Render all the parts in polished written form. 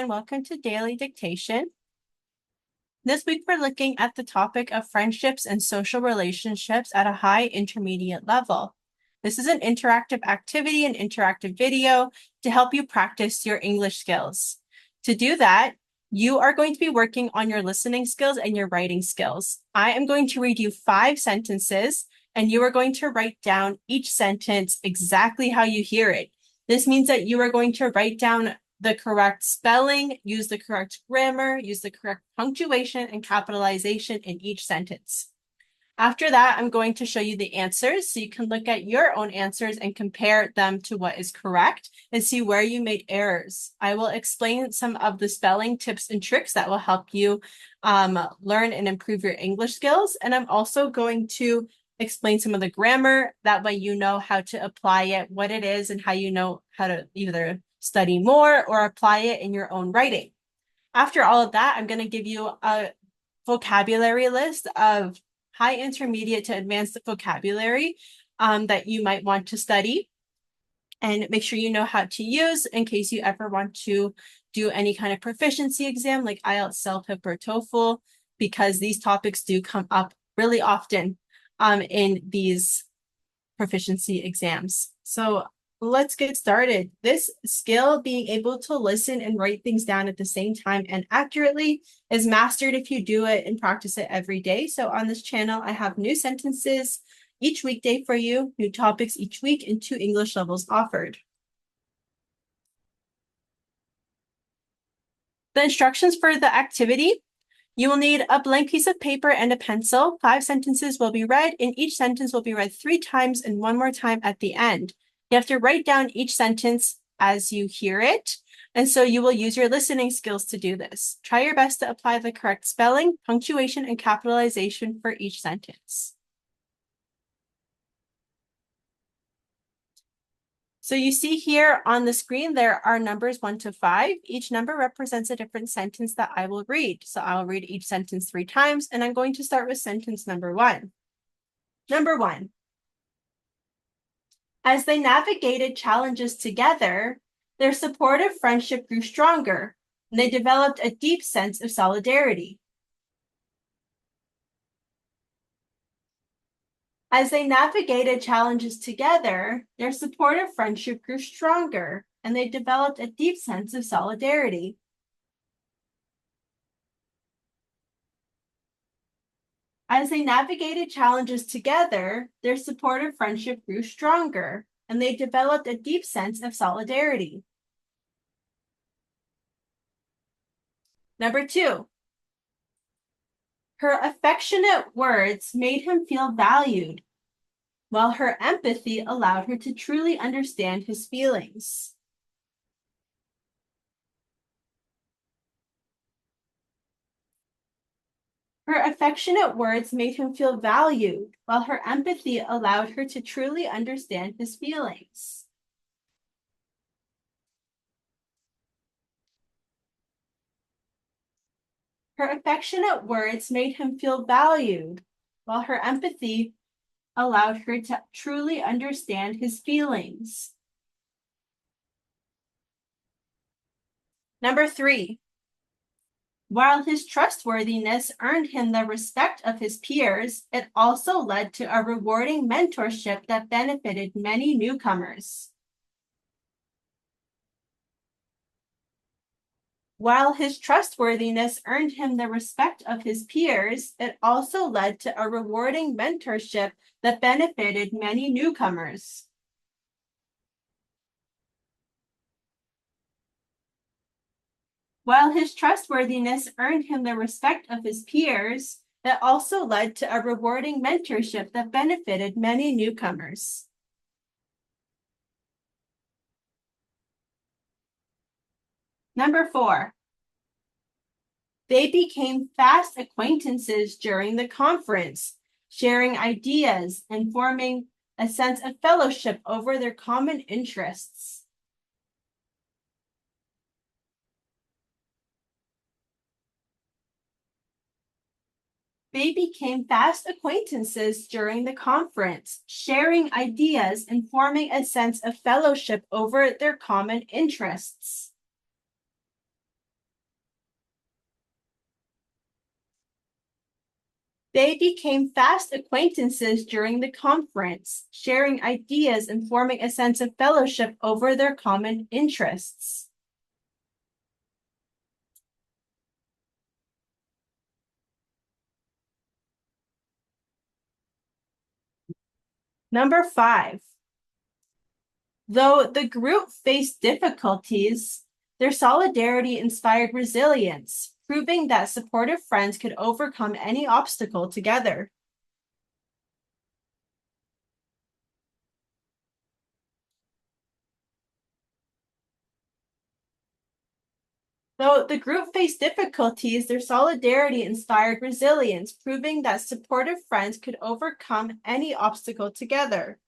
and welcome to Daily Dictation. This week we're looking at the topic of friendships and social relationships at a high intermediate level. This is an interactive activity and interactive video to help you practice your English skills. To do that, you are going to be working on your listening skills and your writing skills. I am going to read you 5 sentences, and you are going to write down each sentence exactly how you hear it. This means that you are going to write down the correct spelling, use the correct grammar, use the correct punctuation and capitalization in each sentence. After that, I'm going to show you the answers so you can look at your own answers and compare them to what is correct and see where you made errors. I will explain some of the spelling tips and tricks that will help you learn and improve your English skills. And I'm also going to explain some of the grammar. That way you know how to apply it, what it is, and how you know how to either study more or apply it in your own writing. After all of that, I'm going to give you a vocabulary list of high intermediate to advanced vocabulary that you might want to study, and make sure you know how to use in case you ever want to do any kind of proficiency exam like IELTS, CELPIP, or TOEFL, because these topics do come up really often in these proficiency exams. So let's get started. This skill, being able to listen and write things down at the same time and accurately, is mastered if you do it and practice it every day. So on this channel, I have new sentences each weekday for you, new topics each week, and 2 English levels offered. The instructions for the activity: you will need a blank piece of paper and a pencil. 5 sentences will be read, and each sentence will be read 3 times and 1 more time at the end. You have to write down each sentence as you hear it, and so you will use your listening skills to do this. Try your best to apply the correct spelling, punctuation, and capitalization for each sentence. So you see here on the screen, there are numbers 1 to 5. Each number represents a different sentence that I will read. So I'll read each sentence 3 times, and I'm going to start with sentence number 1. Number 1. As they navigated challenges together, their supportive friendship grew stronger, and they developed a deep sense of solidarity. As they navigated challenges together, their supportive friendship grew stronger, and they developed a deep sense of solidarity. As they navigated challenges together, their supportive friendship grew stronger, and they developed a deep sense of solidarity. Number 2. Her affectionate words made him feel valued, while her empathy allowed her to truly understand his feelings. Her affectionate words made him feel valued, while her empathy allowed her to truly understand his feelings. Her affectionate words made him feel valued, while her empathy allowed her to truly understand his feelings. Number 3. While his trustworthiness earned him the respect of his peers, it also led to a rewarding mentorship that benefited many newcomers. While his trustworthiness earned him the respect of his peers, it also led to a rewarding mentorship that benefited many newcomers. While his trustworthiness earned him the respect of his peers, it also led to a rewarding mentorship that benefited many newcomers. Number 4. They became fast acquaintances during the conference, sharing ideas and forming a sense of fellowship over their common interests. They became fast acquaintances during the conference, sharing ideas and forming a sense of fellowship over their common interests. They became fast acquaintances during the conference, sharing ideas and forming a sense of fellowship over their common interests. Number 5. Though the group faced difficulties, their solidarity inspired resilience, proving that supportive friends could overcome any obstacle together. Though the group faced difficulties, their solidarity inspired resilience, proving that supportive friends could overcome any obstacle together.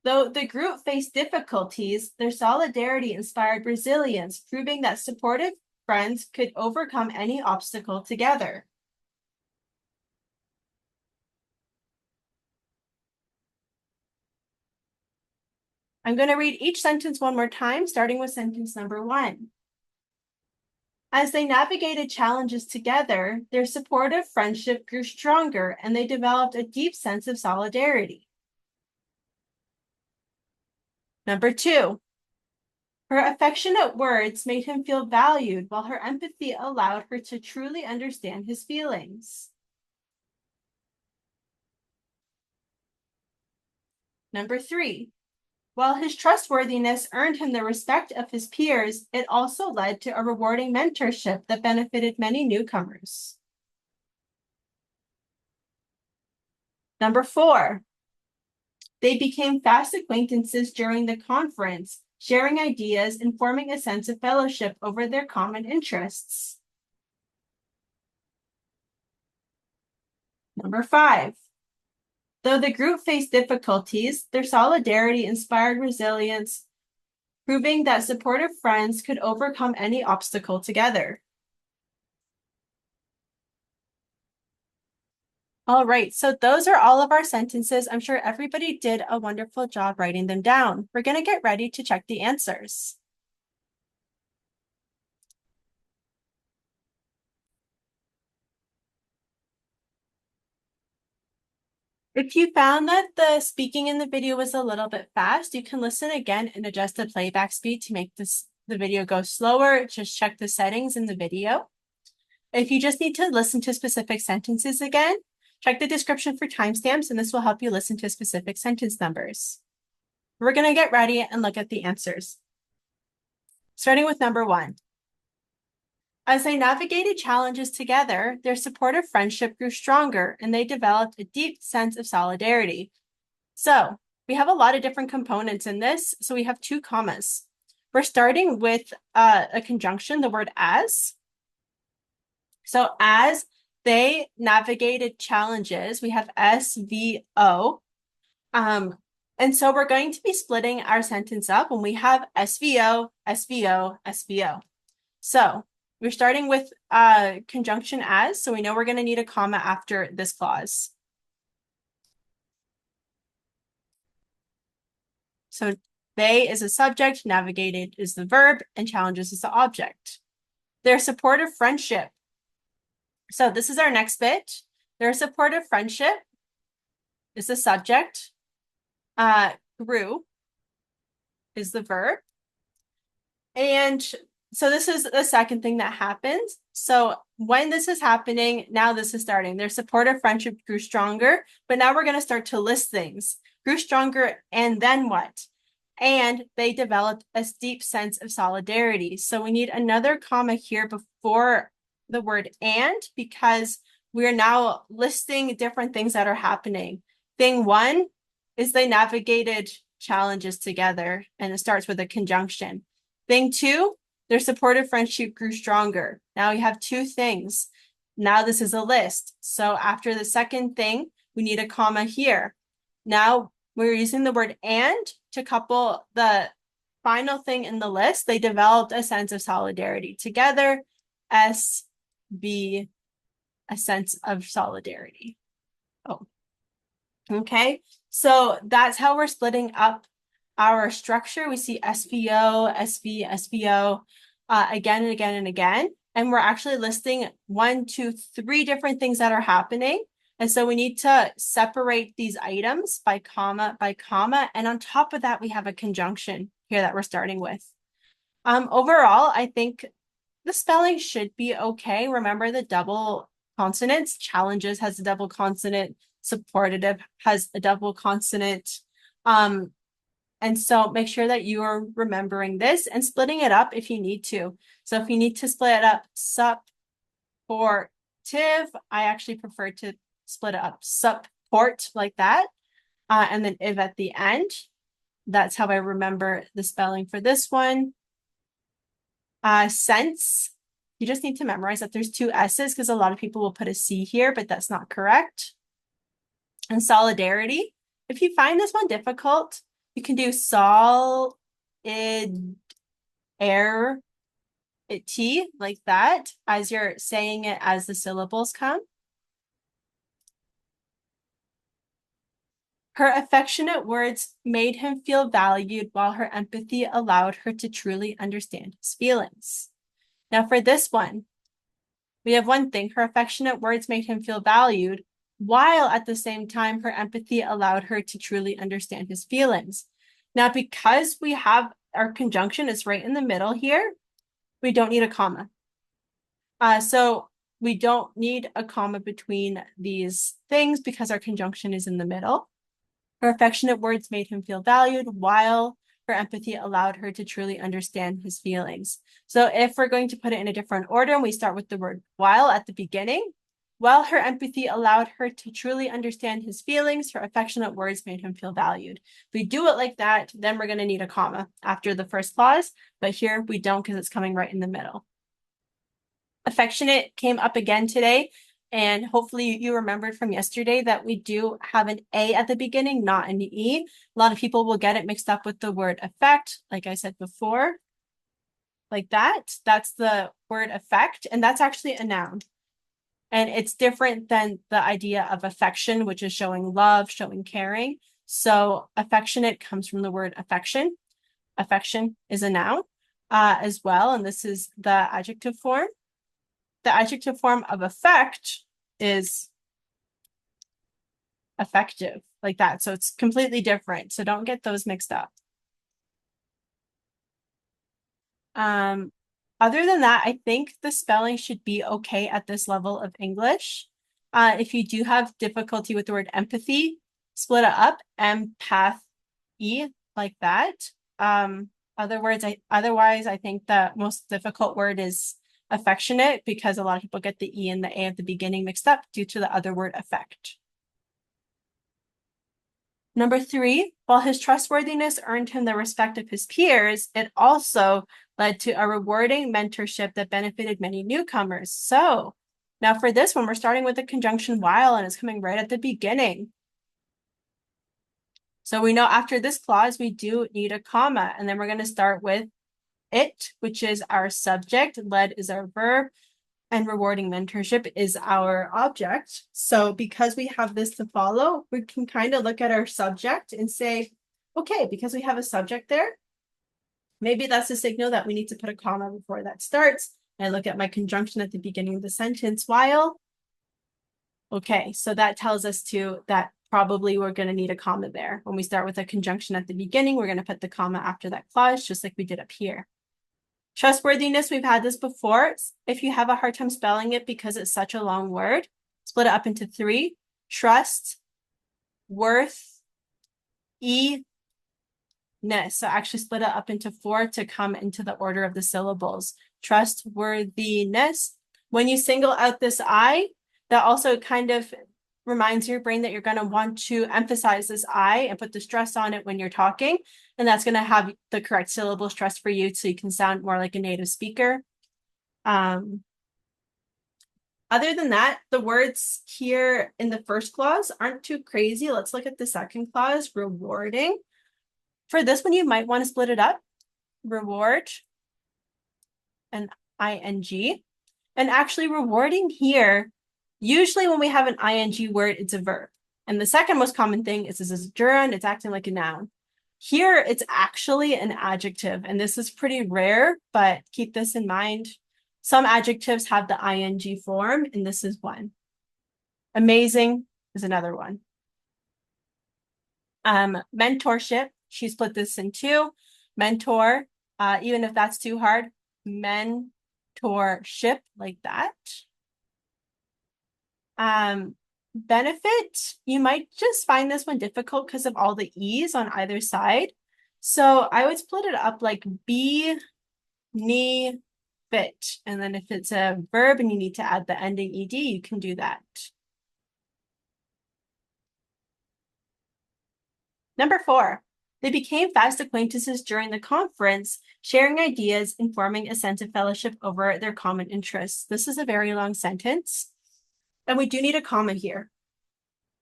Though the group faced difficulties, their solidarity inspired resilience, proving that supportive friends could overcome any obstacle together. I'm going to read each sentence one more time, starting with sentence number 1. As they navigated challenges together, their supportive friendship grew stronger and they developed a deep sense of solidarity. Number 2. Her affectionate words made him feel valued, while her empathy allowed her to truly understand his feelings. Number 3. While his trustworthiness earned him the respect of his peers, it also led to a rewarding mentorship that benefited many newcomers. Number 4. They became fast acquaintances during the conference, sharing ideas and forming a sense of fellowship over their common interests. Number 5. Though the group faced difficulties, their solidarity inspired resilience, proving that supportive friends could overcome any obstacle together. All right, so those are all of our sentences. I'm sure everybody did a wonderful job writing them down. We're going to get ready to check the answers. If you found that the speaking in the video was a little bit fast, you can listen again and adjust the playback speed to make the video go slower. Just check the settings in the video. If you just need to listen to specific sentences again, check the description for timestamps, and this will help you listen to specific sentence numbers. We're going to get ready and look at the answers. Starting with number 1. As they navigated challenges together, their supportive friendship grew stronger and they developed a deep sense of solidarity. So we have a lot of different components in this. So we have 2 commas. We're starting with a conjunction, the word as. So as they navigated challenges, we have SVO. And so we're going to be splitting our sentence up when we have SVO, SVO, SVO. So we're starting with conjunction as, so we know we're going to need a comma after this clause. So they is a subject, navigated is the verb, and challenges is the object. Their supportive friendship. So this is our next bit. Their supportive friendship is the subject. Grew is the verb. And so this is the second thing that happens. So when this is happening, now this is starting. Their supportive friendship grew stronger, but now we're going to start to list things. Grew stronger, and then what? And they developed a deep sense of solidarity. So we need another comma here before the word and, because we're now listing different things that are happening. Thing 1 is they navigated challenges together, and it starts with a conjunction. Thing 2, their supportive friendship grew stronger. Now we have 2 things. Now this is a list. So after the second thing, we need a comma here. Now we're using the word and to couple the final thing in the list. They developed a sense of solidarity together. SB, a sense of solidarity. Oh, okay. So that's how we're splitting up our structure. We see SVO, SV, SVO. again and again and again. And we're actually listing 1, 2, 3 different things that are happening. And so we need to separate these items by comma. And on top of that, we have a conjunction here that we're starting with. Overall, I think the spelling should be okay. Remember the double consonants. Challenges has a double consonant. Supportative has a double consonant. And so make sure that you are remembering this and splitting it up if you need to. So if you need to split it up, supportive, I actually prefer to split it up, support like that. And then if at the end, that's how I remember the spelling for this one. Sense, you just need to memorize that there's 2 S's because a lot of people will put a C here, but that's not correct. And solidarity, if you find this one difficult, you can do sol, id, air, it, t, like that, as you're saying it as the syllables come. Her affectionate words made him feel valued, while her empathy allowed her to truly understand his feelings. Now for this one, we have one thing. Her affectionate words made him feel valued, while at the same time, her empathy allowed her to truly understand his feelings. Now, because we have our conjunction is right in the middle here, we don't need a comma. So we don't need a comma between these things because our conjunction is in the middle. Her affectionate words made him feel valued, while her empathy allowed her to truly understand his feelings. So if we're going to put it in a different order, and we start with the word while at the beginning, while her empathy allowed her to truly understand his feelings, her affectionate words made him feel valued. If we do it like that, then we're going to need a comma after the first clause, but here we don't because it's coming right in the middle. Affectionate came up again today. And hopefully you remembered from yesterday that we do have an A at the beginning, not an E. A lot of people will get it mixed up with the word affect, like I said before, like that. That's the word affect, and that's actually a noun. And it's different than the idea of affection, which is showing love, showing caring. So affectionate comes from the word affection. Affection is a noun as well, and this is the adjective form. The adjective form of affect is affective, like that. So it's completely different. So don't get those mixed up. Other than that, I think the spelling should be okay at this level of English. If you do have difficulty with the word empathy, split it up, empath-y, like that. Otherwise, I think the most difficult word is affectionate because a lot of people get the E and the A at the beginning mixed up due to the other word affect. Number 3, while his trustworthiness earned him the respect of his peers, it also led to a rewarding mentorship that benefited many newcomers. So now for this one, we're starting with the conjunction while, and it's coming right at the beginning. So we know after this clause, we do need a comma, and then we're going to start with it, which is our subject, led is our verb, and rewarding mentorship is our object. So because we have this to follow, we can kind of look at our subject and say, okay, because we have a subject there, maybe that's a signal that we need to put a comma before that starts. I look at my conjunction at the beginning of the sentence, while. Okay, so that tells us too that probably we're going to need a comma there. When we start with a conjunction at the beginning, we're going to put the comma after that clause, just like we did up here. Trustworthiness, we've had this before. If you have a hard time spelling it because it's such a long word, split it up into 3. Trust, worth, e-ness. So actually split it up into 4 to come into the order of the syllables. Trustworthiness. When you single out this I, that also kind of reminds your brain that you're going to want to emphasize this I and put the stress on it when you're talking. And that's going to have the correct syllable stress for you so you can sound more like a native speaker. Other than that, the words here in the first clause aren't too crazy. Let's look at the second clause, rewarding. For this one, you might want to split it up. Reward and ing. And actually rewarding here, usually when we have an ing word, it's a verb. And the second most common thing is this is a gerund, it's acting like a noun. Here, it's actually an adjective, and this is pretty rare, but keep this in mind. Some adjectives have the ing form, and this is one. Amazing is another one. Mentorship, she split this in two. Mentor, even if that's too hard, mentorship, like that. Benefit, you might just find this one difficult because of all the E's on either side. So I would split it up like be, ni, fit. And then if it's a verb and you need to add the ending ed, you can do that. Number 4, they became fast acquaintances during the conference, sharing ideas and forming a sense of fellowship over their common interests. This is a very long sentence, and we do need a comma here.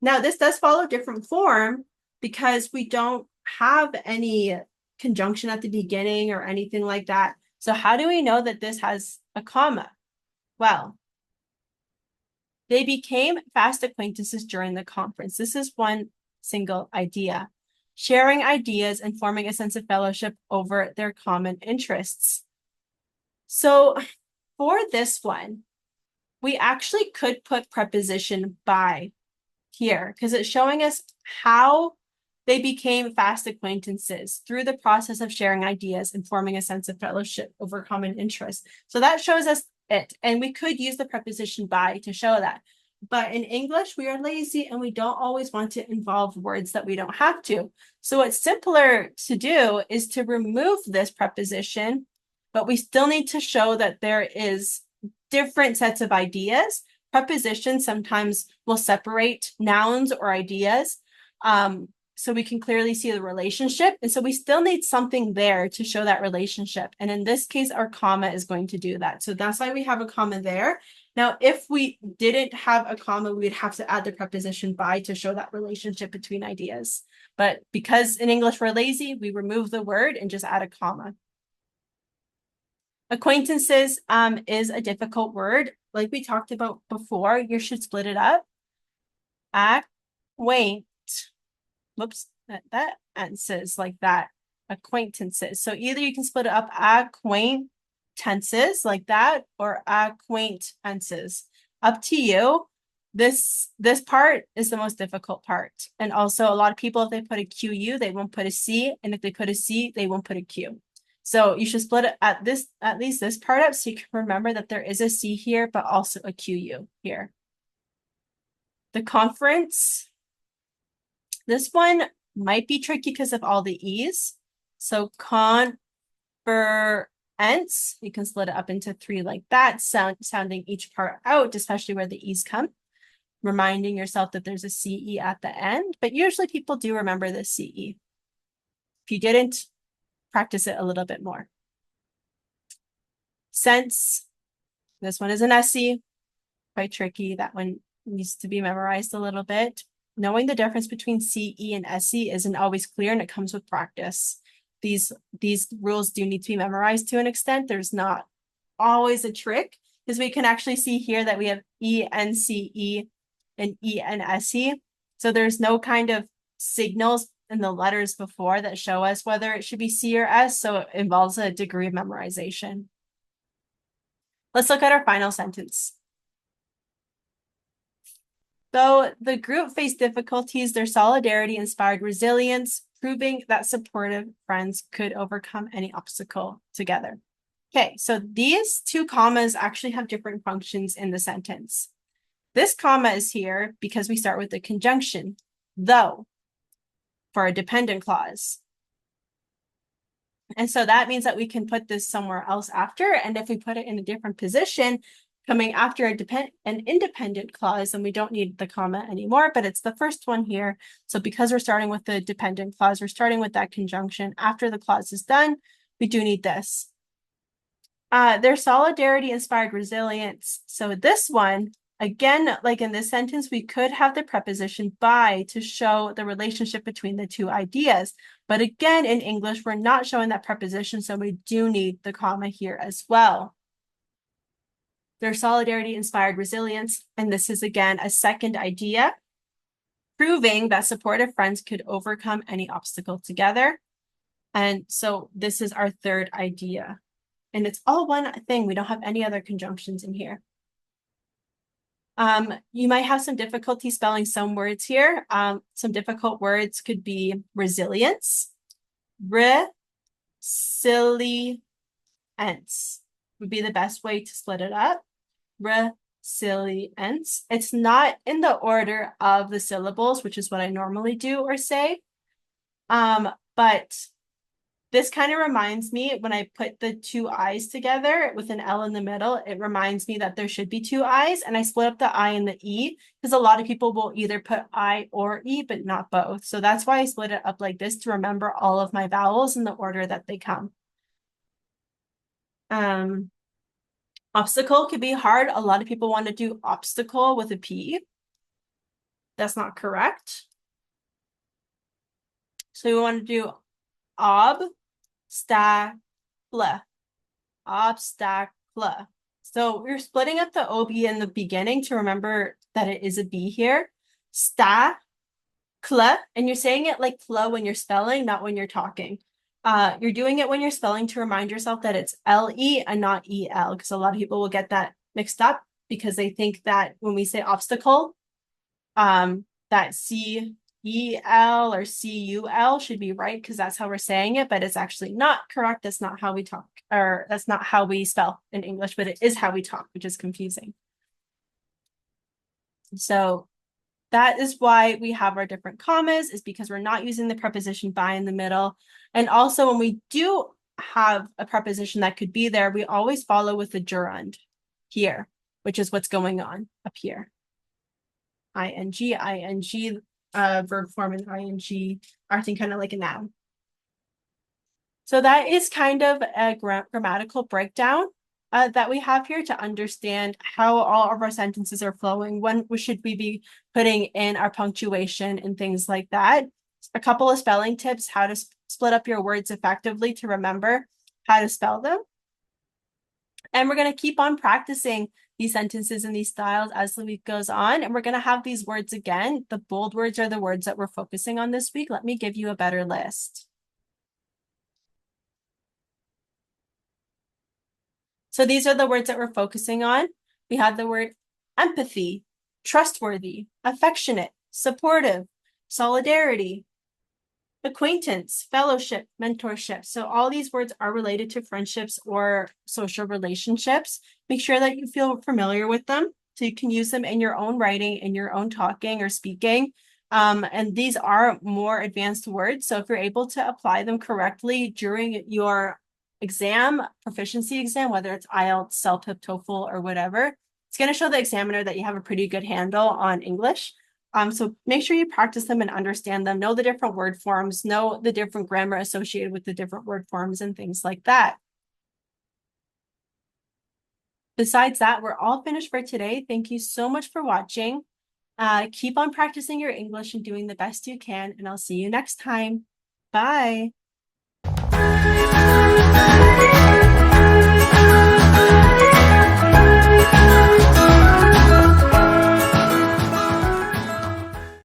Now, this does follow different form because we don't have any conjunction at the beginning or anything like that. So how do we know that this has a comma? Well, they became fast acquaintances during the conference. This is one single idea. Sharing ideas and forming a sense of fellowship over their common interests. So for this one, we actually could put preposition by here because it's showing us how they became fast acquaintances through the process of sharing ideas and forming a sense of fellowship over common interests. So that shows us it. And we could use the preposition by to show that. But in English, we are lazy and we don't always want to involve words that we don't have to. So what's simpler to do is to remove this preposition, but we still need to show that there is different sets of ideas. Prepositions sometimes will separate nouns or ideas, so we can clearly see the relationship. And so we still need something there to show that relationship. And in this case, our comma is going to do that. So that's why we have a comma there. Now, if we didn't have a comma, we would have to add the preposition by to show that relationship between ideas. But because in English we're lazy, we remove the word and just add a comma. Acquaintances is a difficult word. Like we talked about before, you should split it up. Acquaint. Whoops, that answers like that. Acquaintances. So either you can split it up acquaintances like that or acquaintances. Up to you. This part is the most difficult part. And also a lot of people, if they put a QU, they won't put a C. And if they put a C, they won't put a Q. So you should split it at least this part up so you can remember that there is a C here, but also a QU here. The conference, this one might be tricky because of all the E's. So conference, you can split it up into 3 like that, sounding each part out, especially where the E's come. Reminding yourself that there's a CE at the end, but usually people do remember the CE. If you didn't, practice it a little bit more. Sense, this one is an SE, quite tricky. That one needs to be memorized a little bit. Knowing the difference between CE and SE isn't always clear, and it comes with practice. These rules do need to be memorized to an extent. There's not always a trick, because we can actually see here that we have ENCE and ENSE. So there's no kind of signals in the letters before that show us whether it should be C or S, so it involves a degree of memorization. Let's look at our final sentence. Though the group faced difficulties, their solidarity inspired resilience, proving that supportive friends could overcome any obstacle together. Okay, so these 2 commas actually have different functions in the sentence. This comma is here because we start with the conjunction, though, for a dependent clause. And so that means that we can put this somewhere else after, and if we put it in a different position, coming after an independent clause, then we don't need the comma anymore, but it's the first one here. So because we're starting with the dependent clause, we're starting with that conjunction. After the clause is done, we do need this. Their solidarity inspired resilience. So this one, again, like in this sentence, we could have the preposition by to show the relationship between the 2 ideas. But again, in English, we're not showing that preposition, so we do need the comma here as well. Their solidarity inspired resilience. And this is, again, a second idea. proving that supportive friends could overcome any obstacle together. And so this is our third idea. And it's all one thing. We don't have any other conjunctions in here. You might have some difficulty spelling some words here. Some difficult words could be resilience, resilience would be the best way to split it up. Resilience. It's not in the order of the syllables, which is what I normally do or say. But this kind of reminds me when I put the two I's together with an L in the middle, it reminds me that there should be two I's, and I split up the I and the E because a lot of people will either put I or E, but not both. So that's why I split it up like this to remember all of my vowels in the order that they come. Obstacle could be hard. A lot of people want to do obstacle with a P. That's not correct. So we want to do obstacle. Obstacle. So we're splitting up the OB in the beginning to remember that it is a B here. Sta, cl, and you're saying it like cl when you're spelling, not when you're talking. You're doing it when you're spelling to remind yourself that it's LE and not EL, because a lot of people will get that mixed up because they think that when we say obstacle, that CEL or CUL should be right because that's how we're saying it, but it's actually not correct. That's not how we talk, or that's not how we spell in English, but it is how we talk, which is confusing. So that is why we have our different commas, is because we're not using the preposition by in the middle. And also when we do have a preposition that could be there, we always follow with the gerund here, which is what's going on up here. ING, verb form and ing acting kind of like a noun. So that is kind of a grammatical breakdown that we have here to understand how all of our sentences are flowing. When should we be putting in our punctuation and things like that. A couple of spelling tips, how to split up your words effectively to remember how to spell them. And we're going to keep on practicing these sentences and these styles as the week goes on. And we're going to have these words again. The bold words are the words that we're focusing on this week. Let me give you a better list. So these are the words that we're focusing on. We have the word empathy, trustworthy, affectionate, supportive, solidarity, acquaintance, fellowship, mentorship. So all these words are related to friendships or social relationships. Make sure that you feel familiar with them so you can use them in your own writing, in your own talking or speaking. And these are more advanced words. So if you're able to apply them correctly during your exam, proficiency exam, whether it's IELTS, CELPIP, TOEFL, or whatever, it's going to show the examiner that you have a pretty good handle on English. So make sure you practice them and understand them, know the different word forms, know the different grammar associated with the different word forms and things like that. Besides that, we're all finished for today. Thank you so much for watching. Keep on practicing your English and doing the best you can, and I'll see you next time. Bye.